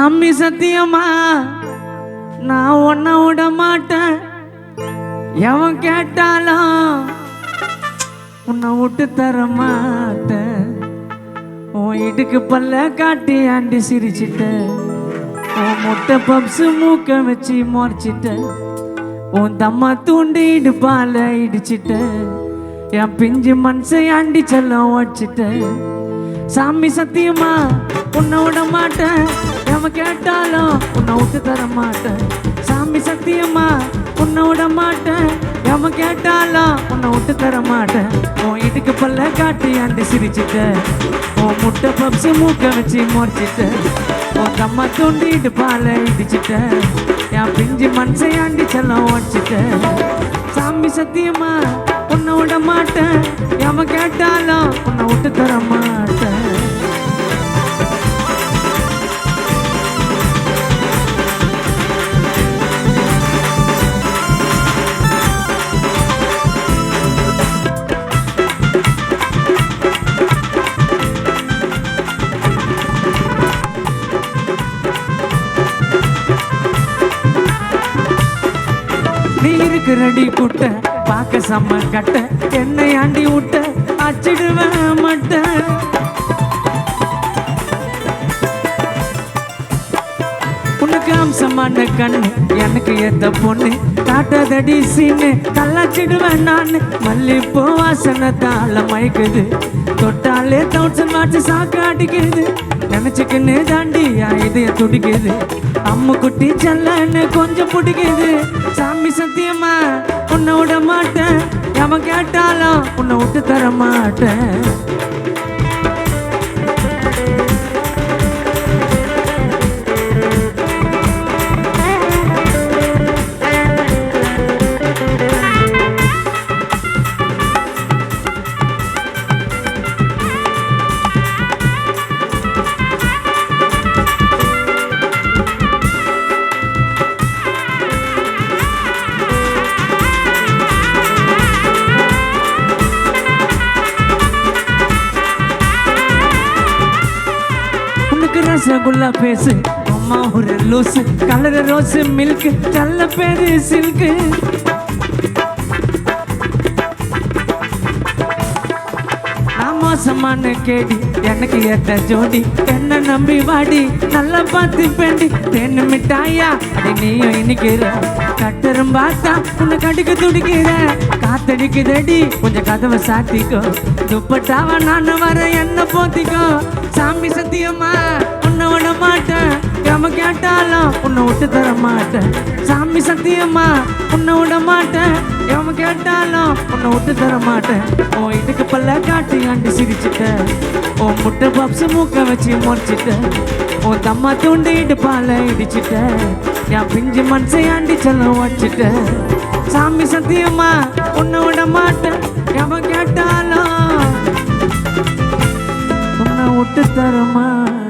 சாமி சத்தியமா நான் ஒன்ன விட மாட்டேன். எவன் கேட்டாலும் உன்னை விட்டு தர மாட்டேன். உன் இடுக்கு பல்ல காட்டி ஆண்டி சிரிச்சிட்ட. உன் முட்டை பப்ஸு மூக்க வச்சு முறைச்சிட்ட. உன் தம்மா தூண்டி இடுப்பால இடிச்சிட்ட. என் பிஞ்சு மனசை ஆண்டி செல்லம் வச்சிட்ட. சாமி சத்தியமா உன்னை விட மாட்டேன். எவன் கேட்டாலும் உன்னை விட்டு தர மாட்டேன். சாமி சத்தியமா உன்னை விட மாட்டேன். எவன் கேட்டாலும் உன்னை விட்டு தர மாட்டேன். உன் இடுக்கு பல்ல காட்டி ஆண்டி சிரிச்சிட்ட. உன் முட்டை பப்ஸு மூக்க வச்சு முறைச்சிட்ட. உன் கம்மா தூண்டிட்டு பால இடிச்சிட்ட. என் பிஞ்சு மனசை ஆண்டி செல்லம் வச்சிட்ட. சாமி சத்தியமா உன்னை விட மாட்டேன். எவன் கேட்டாலும் உன்னை விட்டு தர மாட்டேன். நீ இருக்கிறடி குட்ட பார்க்க செம்ம கட்ட. என்னை ஆண்டி விட்ட அச்சிடுவேன் மட்ட. உனக்கு அம்சமான கண்ணு எனக்கு ஏத்த பொண்ணு. காட்டதடி சீனு கல்லாச்சிடுவேன் நான். மல்லிப்பூ வாசனை தாள மயக்குது. தொட்டாலே 1000 வாட்ஸ் சாக்கு அடிக்குது. நினைச்சுக்கின்னு தாண்டி இதய துடிக்குது. அம்மு குட்டி செல்லன்னு கொஞ்சம் பிடிக்குது. சாமி சத்தியமா உன்னை விட மாட்டேன். எவன் கேட்டாலும் உன்னை விட்டு தர மாட்டேன். ரசகுல்லா பேசு அம்மா ஒரு லூசு. கலர் ரோஸ் மில்க் நல்ல பேரு சில்கு. நான் மோசமான கேடி எனக்கு ஏத்த ஜோடி. என்ன நம்பி வாடி நல்லா பார்த்து பெண்டி. தேன்னு மிட்டாயா அடி நீயும் இனிக்கிற. கட்டரும் பார்த்தா உன்னை கடிக்க துடிக்கிற. காத்தடிக்குதடி கொஞ்சம் கதவை சாத்திக்கோ. துப்பட்டாவ நான் வர என்ன போத்திக்கோ. சாமி சத்தியமா உன்னை விட மாட்டேன். எவன் கேட்டாலும் உன்னை விட்டு தர மாட்டேன். சாமி சத்தியமா உன்னை விட மாட்டேன். எவன் கேட்டாலும் உன்னை விட்டு தர மாட்டேன். உன் இதுக்கு பல்ல காட்டி ஆண்டி சிரிச்சிட்ட. உன் முட்டை பப்ஸு மூக்க வச்சு முறைச்சிட்ட. உன் தம்மா தூண்டிட்டு பால இடிச்சிட்ட. என் பிஞ்சு மனசை ஆண்டி செல்லம் வச்சிட்ட. சாமி சத்தியமா உன்னை விட மாட்டேன். எவன் கேட்டாலும் உன்னை விட்டு தர மாட்டேன்.